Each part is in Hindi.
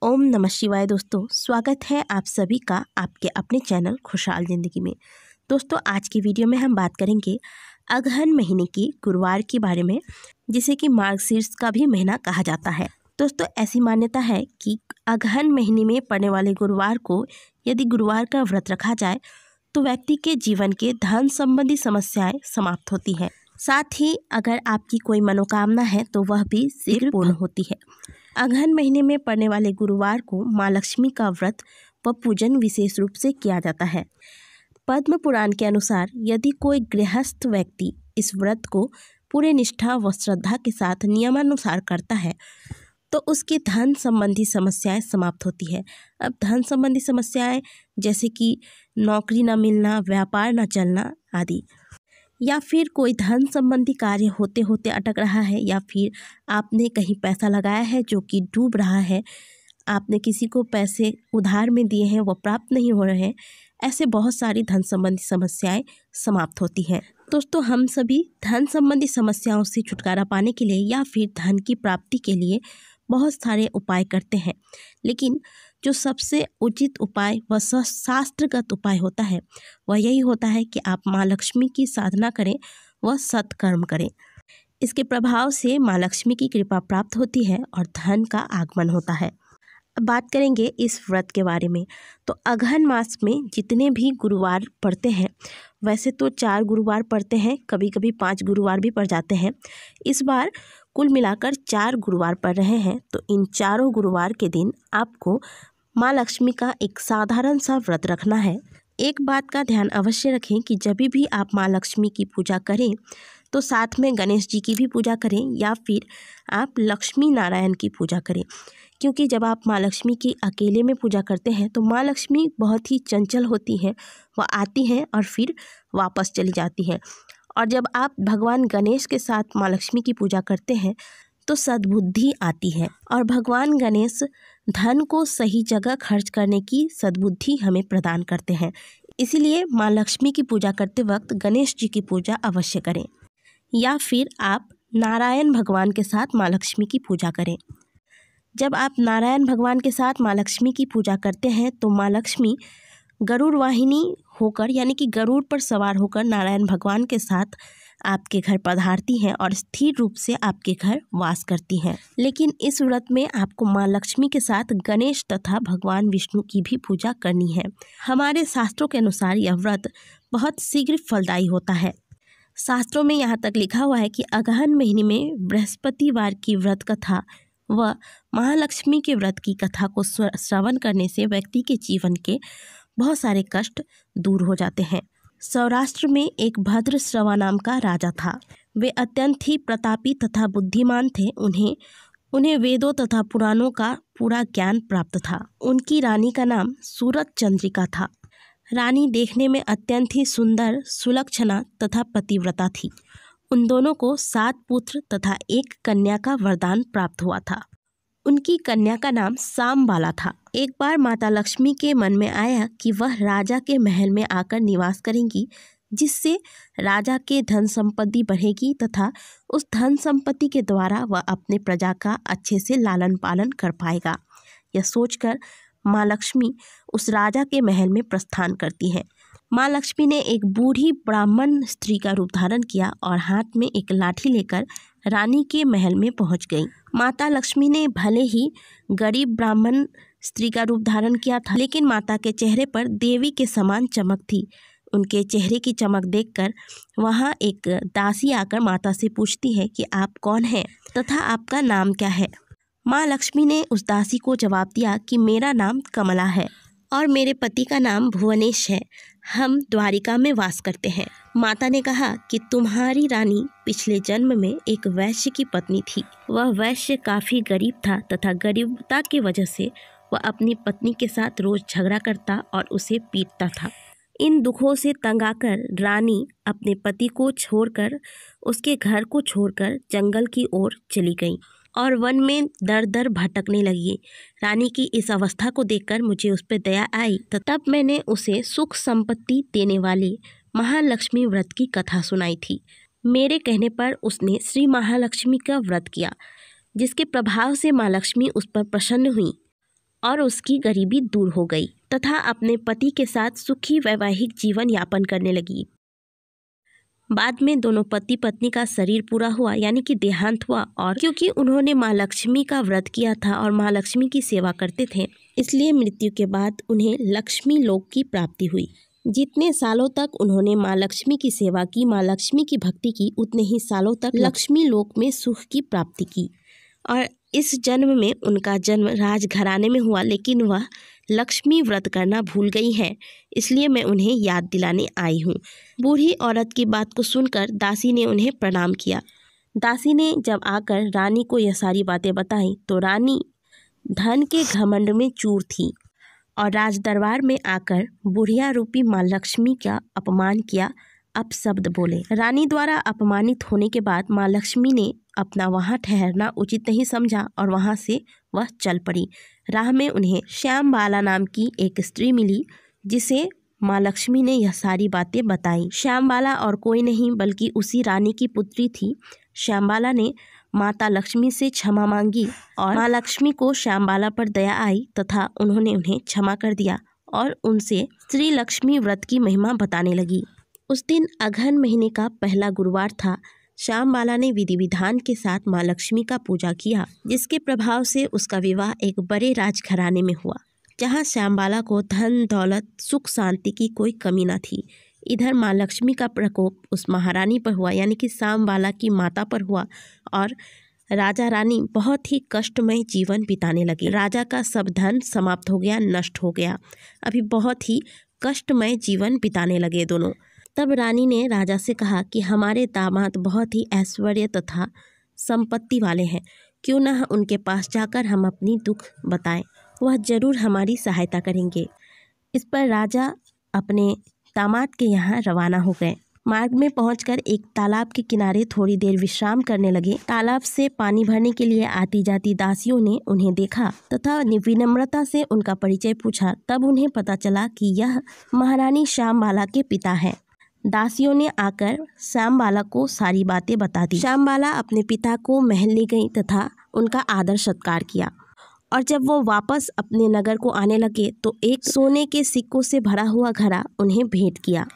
ओम नमः शिवाय। दोस्तों, स्वागत है आप सभी का आपके अपने चैनल खुशहाल ज़िंदगी में। दोस्तों, आज की वीडियो में हम बात करेंगे अगहन महीने की गुरुवार के बारे में, जिसे कि मार्गशीर्ष का भी महीना कहा जाता है। दोस्तों, ऐसी मान्यता है कि अगहन महीने में पड़ने वाले गुरुवार को यदि गुरुवार का व्रत रखा जाए तो व्यक्ति के जीवन के धन संबंधी समस्याएं समाप्त होती हैं। साथ ही अगर आपकी कोई मनोकामना है तो वह भी शीघ्र पूर्ण होती है। अगहन महीने में पड़ने वाले गुरुवार को माँ लक्ष्मी का व्रत व पूजन विशेष रूप से किया जाता है। पद्म पुराण के अनुसार यदि कोई गृहस्थ व्यक्ति इस व्रत को पूरे निष्ठा व श्रद्धा के साथ नियमानुसार करता है तो उसकी धन संबंधी समस्याएं समाप्त होती है। अब धन संबंधी समस्याएं जैसे कि नौकरी न मिलना, व्यापार न चलना आदि, या फिर कोई धन संबंधी कार्य होते होते अटक रहा है, या फिर आपने कहीं पैसा लगाया है जो कि डूब रहा है, आपने किसी को पैसे उधार में दिए हैं वो प्राप्त नहीं हो रहे हैं, ऐसे बहुत सारी धन संबंधी समस्याएं समाप्त होती हैं। दोस्तों, हम सभी धन संबंधी समस्याओं से छुटकारा पाने के लिए या फिर धन की प्राप्ति के लिए बहुत सारे उपाय करते हैं, लेकिन जो सबसे उचित उपाय व शास्त्रगत उपाय होता है वह यही होता है कि आप माँ लक्ष्मी की साधना करें व सत्कर्म करें। इसके प्रभाव से माँ लक्ष्मी की कृपा प्राप्त होती है और धन का आगमन होता है। अब बात करेंगे इस व्रत के बारे में। तो अगहन मास में जितने भी गुरुवार पड़ते हैं, वैसे तो 4 गुरुवार पड़ते हैं, कभी कभी 5 गुरुवार भी पड़ जाते हैं। इस बार कुल मिलाकर 4 गुरुवार पड़ रहे हैं। तो इन चारों गुरुवार के दिन आपको माँ लक्ष्मी का एक साधारण सा व्रत रखना है। एक बात का ध्यान अवश्य रखें कि जब भी आप माँ लक्ष्मी की पूजा करें तो साथ में गणेश जी की भी पूजा करें या फिर आप लक्ष्मी नारायण की पूजा करें, क्योंकि जब आप माँ लक्ष्मी की अकेले में पूजा करते हैं तो माँ लक्ष्मी बहुत ही चंचल होती हैं, वह आती हैं और फिर वापस चली जाती हैं। और जब आप भगवान गणेश के साथ माँ लक्ष्मी की पूजा करते हैं तो सद्बुद्धि आती है, और भगवान गणेश धन को सही जगह खर्च करने की सद्बुद्धि हमें प्रदान करते हैं। इसीलिए माँ लक्ष्मी की पूजा करते वक्त गणेश जी की पूजा अवश्य करें, या फिर आप नारायण भगवान के साथ माँ लक्ष्मी की पूजा करें। जब आप नारायण भगवान के साथ माँ लक्ष्मी की पूजा करते हैं तो माँ लक्ष्मी गरुड़ वाहिनी होकर, यानी कि गरुड़ पर सवार होकर नारायण भगवान के साथ आपके घर पधारती हैं और स्थिर रूप से आपके घर वास करती हैं। लेकिन इस व्रत में आपको माँ लक्ष्मी के साथ गणेश तथा भगवान विष्णु की भी पूजा करनी है। हमारे शास्त्रों के अनुसार यह व्रत बहुत शीघ्र फलदायी होता है। शास्त्रों में यहाँ तक लिखा हुआ है कि अगहन महीने में बृहस्पतिवार की व्रत कथा व महालक्ष्मी के व्रत की कथा को श्रवण करने से व्यक्ति के जीवन के बहुत सारे कष्ट दूर हो जाते हैं। सौराष्ट्र में एक भद्रश्रवा नाम का राजा था। वे अत्यंत ही प्रतापी तथा बुद्धिमान थे। उन्हें वेदों तथा पुराणों का पूरा ज्ञान प्राप्त था। उनकी रानी का नाम सूरत चंद्रिका था। रानी देखने में अत्यंत ही सुंदर, सुलक्षणा तथा पतिव्रता थी। उन दोनों को 7 पुत्र तथा 1 कन्या का वरदान प्राप्त हुआ था। उनकी कन्या का नाम सामबाला था। एक बार माता लक्ष्मी के मन में आया कि वह राजा के महल में आकर निवास करेंगी, जिससे राजा के धन संपत्ति बढ़ेगी तथा उस धन संपत्ति के द्वारा वह अपने प्रजा का अच्छे से लालन पालन कर पाएगा। यह सोचकर माँ लक्ष्मी उस राजा के महल में प्रस्थान करती हैं। माँ लक्ष्मी ने एक बूढ़ी ब्राह्मण स्त्री का रूप धारण किया और हाथ में एक लाठी लेकर रानी के महल में पहुंच गई। माता लक्ष्मी ने भले ही गरीब ब्राह्मण स्त्री का रूप धारण किया था, लेकिन माता के चेहरे पर देवी के समान चमक थी। उनके चेहरे की चमक देखकर वहां एक दासी आकर माता से पूछती है कि आप कौन हैं तथा आपका नाम क्या है। माँ लक्ष्मी ने उस दासी को जवाब दिया कि मेरा नाम कमला है और मेरे पति का नाम भुवनेश है। हम द्वारिका में वास करते हैं। माता ने कहा कि तुम्हारी रानी पिछले जन्म में एक वैश्य की पत्नी थी। वह वैश्य काफ़ी गरीब था तथा गरीबता की वजह से वह अपनी पत्नी के साथ रोज झगड़ा करता और उसे पीटता था। इन दुखों से तंग आकर रानी अपने पति को छोड़कर, उसके घर को छोड़कर जंगल की ओर चली गई और वन में दर दर भटकने लगी। रानी की इस अवस्था को देखकर मुझे उस पर दया आई, तो तब मैंने उसे सुख संपत्ति देने वाले महालक्ष्मी व्रत की कथा सुनाई थी। मेरे कहने पर उसने श्री महालक्ष्मी का व्रत किया, जिसके प्रभाव से माँ लक्ष्मी उस पर प्रसन्न हुई और उसकी गरीबी दूर हो गई तथा अपने पति के साथ सुखी वैवाहिक जीवन यापन करने लगी। बाद में दोनों पति पत्नी का शरीर पूरा हुआ यानी कि देहांत हुआ, और क्योंकि उन्होंने माँ लक्ष्मी का व्रत किया था और माँ लक्ष्मी की सेवा करते थे, इसलिए मृत्यु के बाद उन्हें लक्ष्मी लोक की प्राप्ति हुई। जितने सालों तक उन्होंने माँ लक्ष्मी की सेवा की, माँ लक्ष्मी की भक्ति की, उतने ही सालों तक लक्ष्मी लोक में सुख की प्राप्ति की। और इस जन्म में उनका जन्म राजघराने में हुआ, लेकिन वह लक्ष्मी व्रत करना भूल गई हैं, इसलिए मैं उन्हें याद दिलाने आई हूँ। बूढ़ी औरत की बात को सुनकर दासी ने उन्हें प्रणाम किया। दासी ने जब आकर रानी को यह सारी बातें बताई तो रानी धन के घमंड में चूर थी और राज दरबार में आकर बुढ़िया रूपी माँ लक्ष्मी का अपमान किया, अपशब्द बोले। रानी द्वारा अपमानित होने के बाद माँ लक्ष्मी ने अपना वहाँ ठहरना उचित नहीं समझा और वहाँ से वह चल पड़ी। राह में उन्हें श्यामबाला नाम की एक स्त्री मिली, जिसे माँ लक्ष्मी ने यह सारी बातें बताई। श्यामबाला और कोई नहीं बल्कि उसी रानी की पुत्री थी। श्यामबाला ने माता लक्ष्मी से क्षमा मांगी और माँ लक्ष्मी को श्यामबाला पर दया आई तथा उन्होंने उन्हें क्षमा कर दिया और उनसे श्री लक्ष्मी व्रत की महिमा बताने लगी। उस दिन अगहन महीने का पहला गुरुवार था। श्यामबाला ने विधि विधान के साथ माँ लक्ष्मी का पूजा किया, जिसके प्रभाव से उसका विवाह एक बड़े राजघराने में हुआ, जहाँ श्यामबाला को धन दौलत सुख शांति की कोई कमी न थी। इधर माँ लक्ष्मी का प्रकोप उस महारानी पर हुआ यानी कि श्यामबाला की माता पर हुआ और राजा रानी बहुत ही कष्टमय जीवन बिताने लगे। राजा का सब धन समाप्त हो गया, नष्ट हो गया। अभी बहुत ही कष्टमय जीवन बिताने लगे दोनों। तब रानी ने राजा से कहा कि हमारे दामाद बहुत ही ऐश्वर्य तथा संपत्ति वाले हैं, क्यों न उनके पास जाकर हम अपनी दुख बताएं, वह जरूर हमारी सहायता करेंगे। इस पर राजा अपने दामाद के यहाँ रवाना हो गए। मार्ग में पहुंचकर एक तालाब के किनारे थोड़ी देर विश्राम करने लगे। तालाब से पानी भरने के लिए आती जाती दासियों ने उन्हें देखा तथा विनम्रता से उनका परिचय पूछा। तब उन्हें पता चला कि यह महारानी श्यामबाला के पिता हैं। दासियों ने आकर श्यामबाला को सारी बातें बता दी। श्यामबाला अपने पिता को महल ले गई तथा उनका आदर सत्कार किया और जब वो वापस अपने नगर को आने लगे तो एक सोने के सिक्कों से भरा हुआ घड़ा उन्हें भेंट किया।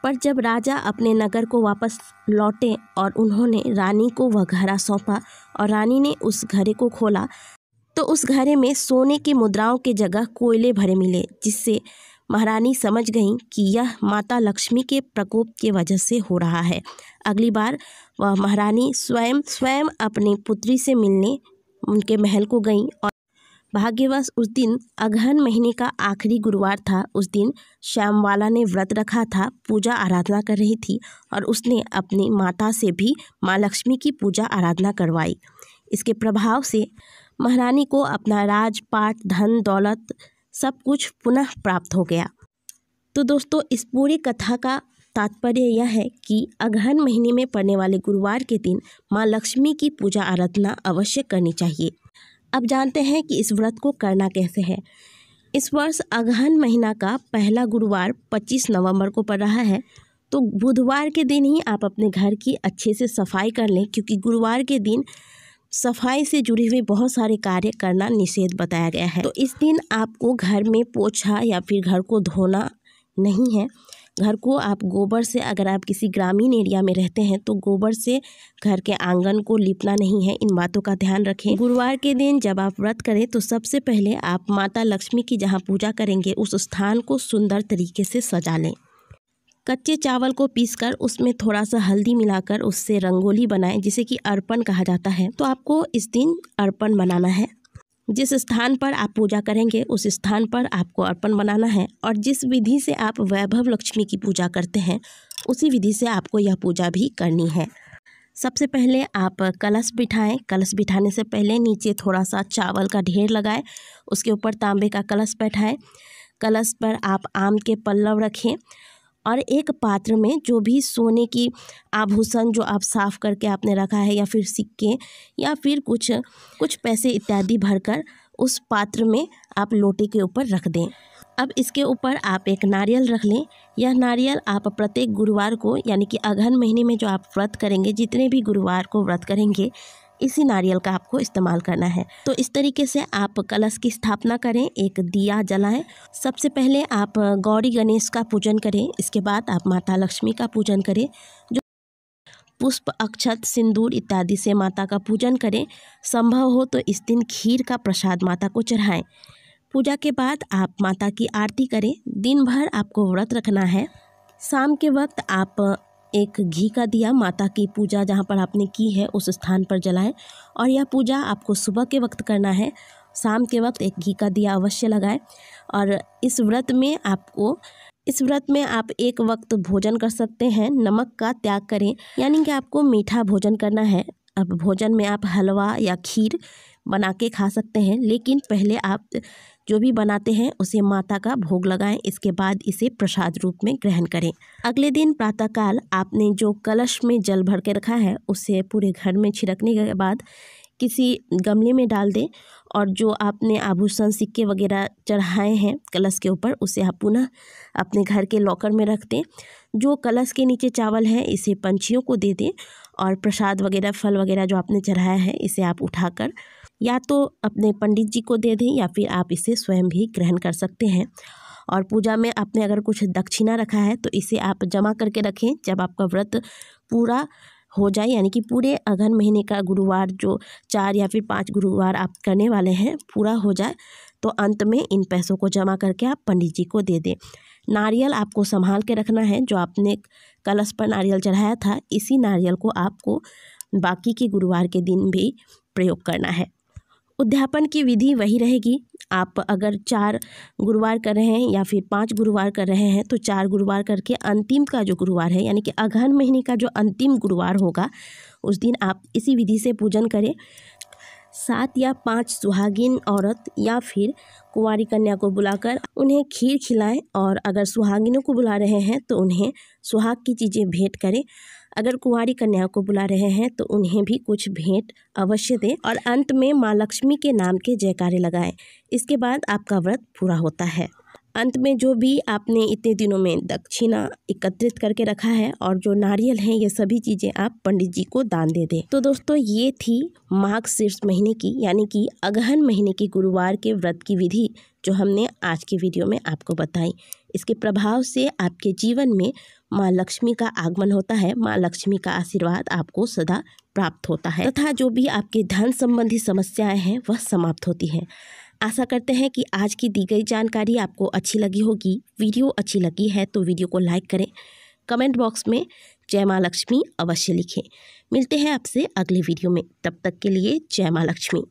पर जब राजा अपने नगर को वापस लौटे और उन्होंने रानी को वह घड़ा सौंपा और रानी ने उस घड़े को खोला तो उस घड़े में सोने की मुद्राओं के जगह कोयले भरे मिले, जिससे महारानी समझ गईं कि यह माता लक्ष्मी के प्रकोप की वजह से हो रहा है। अगली बार वह महारानी स्वयं अपनी पुत्री से मिलने उनके महल को गईं और भाग्यवश उस दिन अगहन महीने का आखिरी गुरुवार था। उस दिन श्यामबाला ने व्रत रखा था, पूजा आराधना कर रही थी और उसने अपनी माता से भी माँ लक्ष्मी की पूजा आराधना करवाई। इसके प्रभाव से महारानी को अपना राजपाट, धन दौलत सब कुछ पुनः प्राप्त हो गया। तो दोस्तों, इस पूरी कथा का तात्पर्य यह है कि अगहन महीने में पड़ने वाले गुरुवार के दिन माँ लक्ष्मी की पूजा आराधना अवश्य करनी चाहिए। अब जानते हैं कि इस व्रत को करना कैसे है। इस वर्ष अगहन महीना का पहला गुरुवार 25 नवंबर को पड़ रहा है, तो बुधवार के दिन ही आप अपने घर की अच्छे से सफाई कर लें, क्योंकि गुरुवार के दिन सफाई से जुड़े हुए बहुत सारे कार्य करना निषेध बताया गया है। तो इस दिन आपको घर में पोछा या फिर घर को धोना नहीं है। घर को आप गोबर से, अगर आप किसी ग्रामीण एरिया में रहते हैं तो गोबर से घर के आंगन को लिपना नहीं है। इन बातों का ध्यान रखें। गुरुवार के दिन जब आप व्रत करें तो सबसे पहले आप माता लक्ष्मी की जहां पूजा करेंगे उस स्थान को सुंदर तरीके से सजा लें। कच्चे चावल को पीसकर उसमें थोड़ा सा हल्दी मिलाकर उससे रंगोली बनाएं, जिसे कि अर्पण कहा जाता है। तो आपको इस दिन अर्पण बनाना है। जिस स्थान पर आप पूजा करेंगे उस स्थान पर आपको अर्पण बनाना है और जिस विधि से आप वैभव लक्ष्मी की पूजा करते हैं उसी विधि से आपको यह पूजा भी करनी है। सबसे पहले आप कलश बिठाएं। कलश बिठाने से पहले नीचे थोड़ा सा चावल का ढेर लगाएं, उसके ऊपर तांबे का कलश बैठाएं। कलश पर आप आम के पल्लव रखें और एक पात्र में जो भी सोने की आभूषण जो आप साफ़ करके आपने रखा है या फिर सिक्के या फिर कुछ पैसे इत्यादि भरकर उस पात्र में आप लोटे के ऊपर रख दें। अब इसके ऊपर आप एक नारियल रख लें। यह नारियल आप प्रत्येक गुरुवार को, यानी कि अगहन महीने में जो आप व्रत करेंगे, जितने भी गुरुवार को व्रत करेंगे, इसी नारियल का आपको इस्तेमाल करना है। तो इस तरीके से आप कलश की स्थापना करें, एक दिया जलाएं। सबसे पहले आप गौरी गणेश का पूजन करें, इसके बाद आप माता लक्ष्मी का पूजन करें। जो पुष्प, अक्षत, सिंदूर इत्यादि से माता का पूजन करें। संभव हो तो इस दिन खीर का प्रसाद माता को चढ़ाएं। पूजा के बाद आप माता की आरती करें। दिन भर आपको व्रत रखना है। शाम के वक्त आप एक घी का दिया माता की पूजा जहाँ पर आपने की है उस स्थान पर जलाएं। और यह पूजा आपको सुबह के वक्त करना है। शाम के वक्त एक घी का दिया अवश्य लगाएं। और इस व्रत में आप एक वक्त भोजन कर सकते हैं। नमक का त्याग करें, यानी कि आपको मीठा भोजन करना है। अब भोजन में आप हलवा या खीर बना के खा सकते हैं, लेकिन पहले आप जो भी बनाते हैं उसे माता का भोग लगाएं। इसके बाद इसे प्रसाद रूप में ग्रहण करें। अगले दिन प्रातःकाल आपने जो कलश में जल भर के रखा है उसे पूरे घर में छिड़कने के बाद किसी गमले में डाल दें। और जो आपने आभूषण, सिक्के वगैरह चढ़ाए हैं कलश के ऊपर, उसे आप पुनः अपने घर के लॉकर में रख दें। जो कलश के नीचे चावल है इसे पंछियों को दे दें। और प्रसाद वगैरह, फल वगैरह जो आपने चढ़ाया है इसे आप उठाकर या तो अपने पंडित जी को दे दें या फिर आप इसे स्वयं भी ग्रहण कर सकते हैं। और पूजा में आपने अगर कुछ दक्षिणा रखा है तो इसे आप जमा करके रखें। जब आपका व्रत पूरा हो जाए, यानी कि पूरे अगहन महीने का गुरुवार जो 4 या फिर 5 गुरुवार आप करने वाले हैं पूरा हो जाए, तो अंत में इन पैसों को जमा करके आप पंडित जी को दे दें। नारियल आपको संभाल के रखना है। जो आपने कलश पर नारियल चढ़ाया था, इसी नारियल को आपको बाकी के गुरुवार के दिन भी प्रयोग करना है। उद्यापन की विधि वही रहेगी। आप अगर 4 गुरुवार कर रहे हैं या फिर 5 गुरुवार कर रहे हैं तो 4 गुरुवार करके अंतिम का जो गुरुवार है, यानी कि अगहन महीने का जो अंतिम गुरुवार होगा, उस दिन आप इसी विधि से पूजन करें। 7 या 5 सुहागिन औरत या फिर कुंवारी कन्या को बुलाकर उन्हें खीर खिलाएं। और अगर सुहागिनों को बुला रहे हैं तो उन्हें सुहाग की चीज़ें भेंट करें। अगर कुंवारी कन्या को बुला रहे हैं तो उन्हें भी कुछ भेंट अवश्य दें। और अंत में माँ लक्ष्मी के नाम के जयकारे लगाएं। इसके बाद आपका व्रत पूरा होता है। अंत में जो भी आपने इतने दिनों में दक्षिणा एकत्रित करके रखा है और जो नारियल है, ये सभी चीज़ें आप पंडित जी को दान दे दें। तो दोस्तों, ये थी माघ शीर्ष महीने की, यानी कि अगहन महीने के गुरुवार के व्रत की विधि जो हमने आज की वीडियो में आपको बताई। इसके प्रभाव से आपके जीवन में माँ लक्ष्मी का आगमन होता है। माँ लक्ष्मी का आशीर्वाद आपको सदा प्राप्त होता है तथा जो भी आपके धन संबंधी समस्याएं हैं वह समाप्त होती हैं। आशा करते हैं कि आज की दी गई जानकारी आपको अच्छी लगी होगी। वीडियो अच्छी लगी है तो वीडियो को लाइक करें। कमेंट बॉक्स में जय माँ लक्ष्मी अवश्य लिखें। मिलते हैं आपसे अगले वीडियो में। तब तक के लिए जय माँ लक्ष्मी।